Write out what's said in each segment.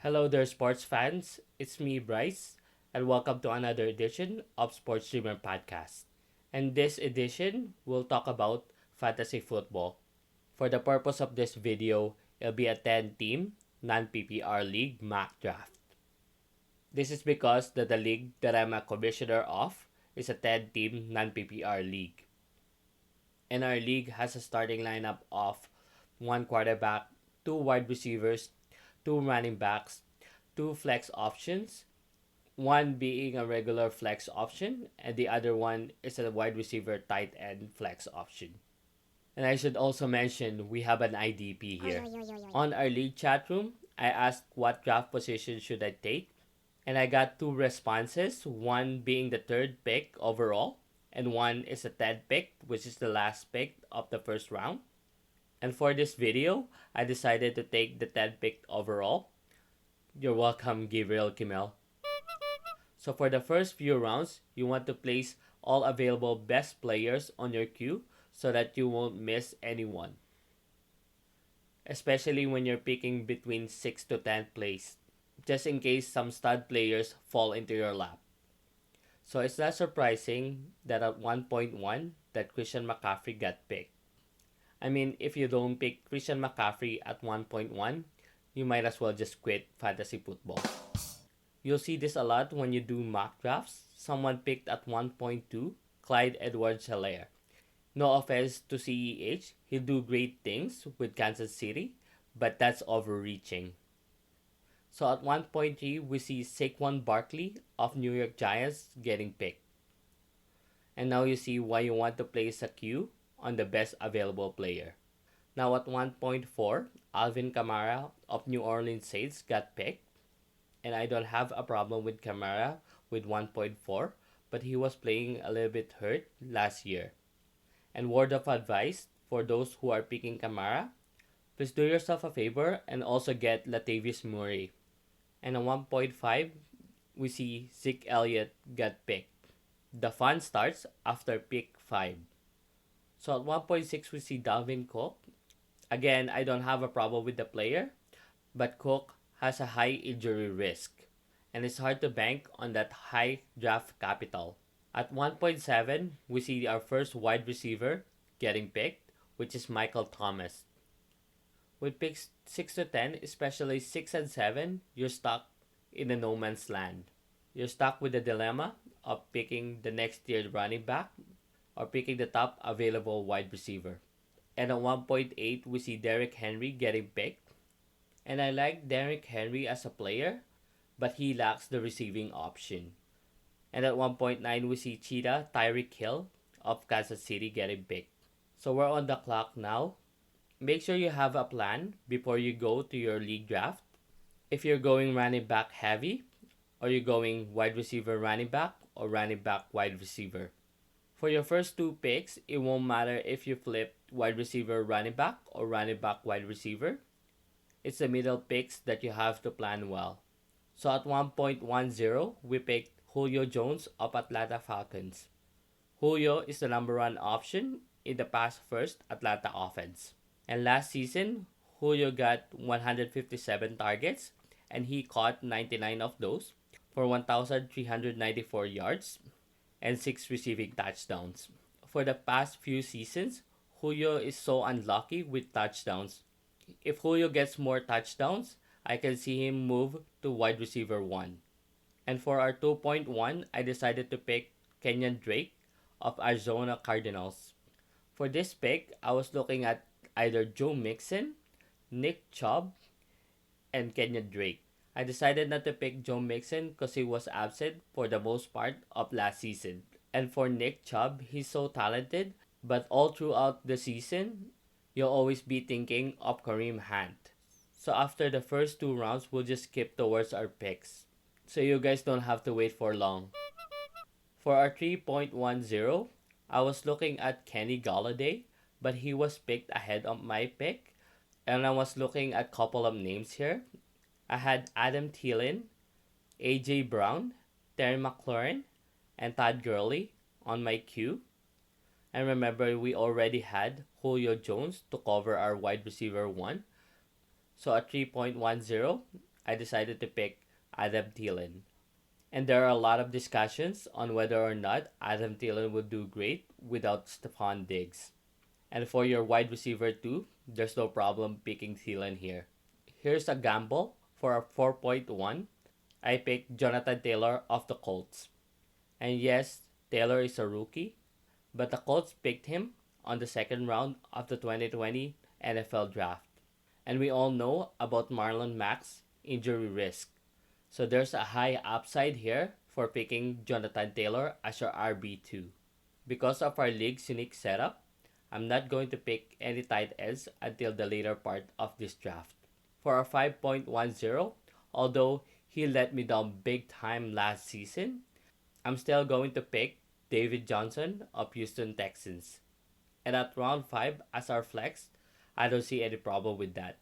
Hello there, sports fans. It's me, Bryce, and welcome to another edition of Sports Dreamer Podcast. And this edition, we'll talk about fantasy football. For the purpose of this video, it'll be a 10-team, non-PPR league mock draft. This is because the league that I'm a commissioner of is a 10-team, non-PPR league. And our league has a starting lineup of one quarterback, two wide receivers, two running backs, two flex options, one being a regular flex option, and the other one is a wide receiver tight end flex option. And I should also mention we have an IDP here. On our league chat room, I asked what draft position should I take, and I got two responses, one being the third pick overall, and one is a 10th pick, which is the last pick of the first round. And for this video, I decided to take the 10th pick overall. You're welcome, Gabriel Kimel. So for the first few rounds, you want to place all available best players on your queue so that you won't miss anyone. Especially when you're picking between 6 to 10th place, just in case some stud players fall into your lap. So it's not surprising that at 1.1 that Christian McCaffrey got picked. I mean, if you don't pick Christian McCaffrey at 1.1, you might as well just quit fantasy football. You'll see this a lot when you do mock drafts. Someone picked at 1.2 Clyde Edwards-Helaire. No offense to CEH, he'll do great things with Kansas City, but that's overreaching. So at 1.3, we see Saquon Barkley of New York Giants getting picked. And now you see why you want to place a Q on the best available player. Now at 1.4, Alvin Kamara of New Orleans Saints got picked. And I don't have a problem with Kamara with 1.4, but he was playing a little bit hurt last year. And word of advice for those who are picking Kamara, please do yourself a favor and also get Latavius Murray. And at 1.5, we see Zeke Elliott got picked. The fun starts after pick 5. So at 1.6, we see Dalvin Cook. Again, I don't have a problem with the player, but Cook has a high injury risk, and it's hard to bank on that high draft capital. At 1.7, we see our first wide receiver getting picked, which is Michael Thomas. With picks 6 to 10, especially 6 and 7, you're stuck in a no man's land. You're stuck with the dilemma of picking the next tiered running back or picking the top available wide receiver. And at 1.8, we see Derrick Henry getting picked. And I like Derrick Henry as a player, but he lacks the receiving option. And at 1.9, we see Cheetah Tyreek Hill of Kansas City getting picked. So we're on the clock now. Make sure you have a plan before you go to your league draft. If you're going running back heavy, or you're going wide receiver running back, or running back wide receiver. For your first two picks, it won't matter if you flip wide receiver running back or running back wide receiver. It's the middle picks that you have to plan well. So at 1.10, we picked Julio Jones of Atlanta Falcons. Julio is the number one option in the pass first Atlanta offense. And last season, Julio got 157 targets and he caught 99 of those for 1,394 yards and 6 receiving touchdowns. For the past few seasons, Julio is so unlucky with touchdowns. If Julio gets more touchdowns, I can see him move to wide receiver 1. And for our 2.1, I decided to pick Kenyon Drake of Arizona Cardinals. For this pick, I was looking at either Joe Mixon, Nick Chubb, and Kenyon Drake. I decided not to pick Joe Mixon because he was absent for the most part of last season. And for Nick Chubb, he's so talented, but all throughout the season, you'll always be thinking of Kareem Hunt. So after the first two rounds, we'll just skip towards our picks. So you guys don't have to wait for long. For our 3.10, I was looking at Kenny Galladay, but he was picked ahead of my pick. And I was looking at a couple of names here. I had Adam Thielen, AJ Brown, Terry McLaurin, and Todd Gurley on my queue. And remember, we already had Julio Jones to cover our wide receiver 1. So at 3.10, I decided to pick Adam Thielen. And there are a lot of discussions on whether or not Adam Thielen would do great without Stephon Diggs. And for your wide receiver too, there's no problem picking Thielen here. Here's a gamble for a 4.1. I picked Jonathan Taylor of the Colts. And yes, Taylor is a rookie, but the Colts picked him on the second round of the 2020 NFL Draft. And we all know about Marlon Mack's injury risk. So there's a high upside here for picking Jonathan Taylor as your RB2. Because of our league's unique setup, I'm not going to pick any tight ends until the later part of this draft. For our 5.10, although he let me down big time last season, I'm still going to pick David Johnson of Houston Texans. And at round 5 as our flex, I don't see any problem with that,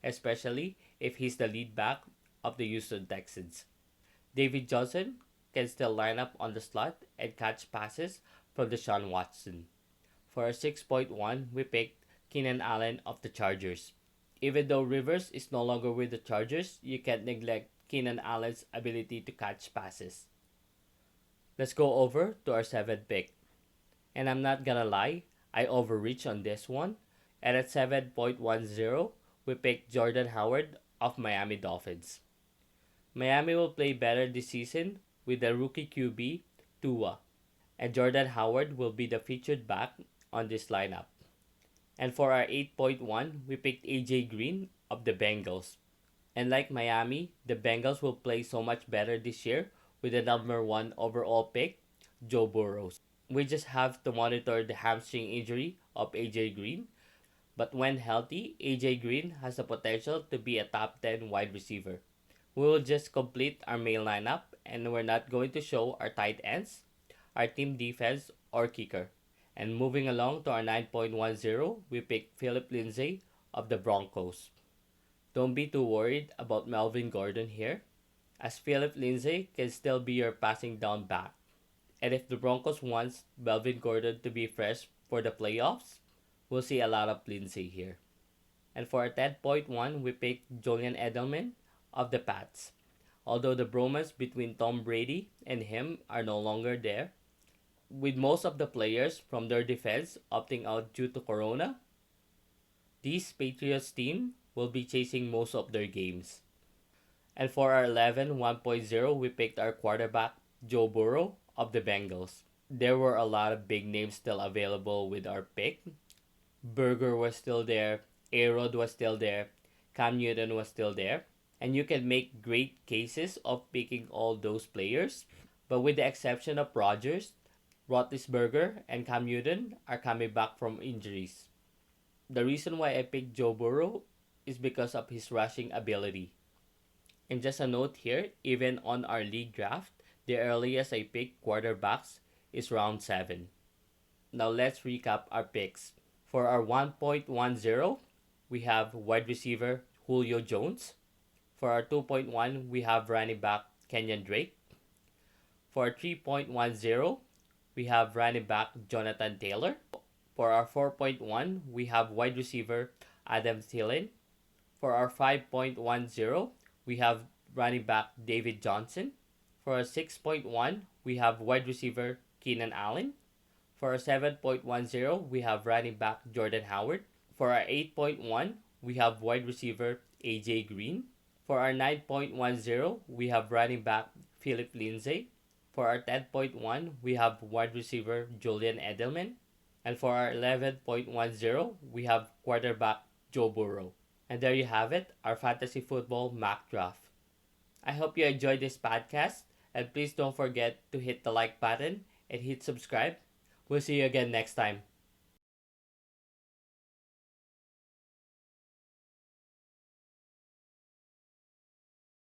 especially if he's the lead back of the Houston Texans. David Johnson can still line up on the slot and catch passes from Deshaun Watson. For our 6.1, we picked Keenan Allen of the Chargers. Even though Rivers is no longer with the Chargers, you can't neglect Keenan Allen's ability to catch passes. Let's go over to our 7th pick. And I'm not gonna lie, I overreached on this one. And at 7.10, we picked Jordan Howard of Miami Dolphins. Miami will play better this season with the rookie QB, Tua. And Jordan Howard will be the featured back on this lineup. And for our 8.1, we picked AJ Green of the Bengals. And like Miami, the Bengals will play so much better this year with the number 1 overall pick, Joe Burrow. We just have to monitor the hamstring injury of AJ Green. But when healthy, AJ Green has the potential to be a top 10 wide receiver. We will just complete our main lineup and we're not going to show our tight ends, our team defense, or kicker. And moving along to our 9.10, we pick Philip Lindsay of the Broncos. Don't be too worried about Melvin Gordon here, as Philip Lindsay can still be your passing down back. And if the Broncos wants Melvin Gordon to be fresh for the playoffs, we'll see a lot of Lindsay here. And for our 10.1, we picked Julian Edelman of the Pats. Although the bromance between Tom Brady and him are no longer there, with most of the players from their defense opting out due to Corona, this Patriots team will be chasing most of their games. And for our 11 1.0, we picked our quarterback, Joe Burrow of the Bengals. There were a lot of big names still available with our pick. Berger was still there, A-Rod was still there, Cam Newton was still there, and you can make great cases of picking all those players. But with the exception of Rodgers, Roethlisberger and Cam Newton are coming back from injuries. The reason why I picked Joe Burrow is because of his rushing ability. And just a note here, even on our league draft, the earliest I picked quarterbacks is round 7. Now let's recap our picks. For our 1.10, we have wide receiver Julio Jones. For our 2.1, we have running back Kenyan Drake. For our 3.10, we have running back Jonathan Taylor. For our 4.1, we have wide receiver Adam Thielen. For our 5.10, we have running back David Johnson. For our 6.1, we have wide receiver Keenan Allen. For our 7.10, we have running back Jordan Howard. For our 8.1, we have wide receiver AJ Green. For our 9.10, we have running back Philip Lindsay. For our 10.1, we have wide receiver Julian Edelman. And for our 11.10, we have quarterback Joe Burrow. And there you have it, our fantasy football mock draft. I hope you enjoyed this podcast, and please don't forget to hit the like button and hit subscribe. We'll see you again next time.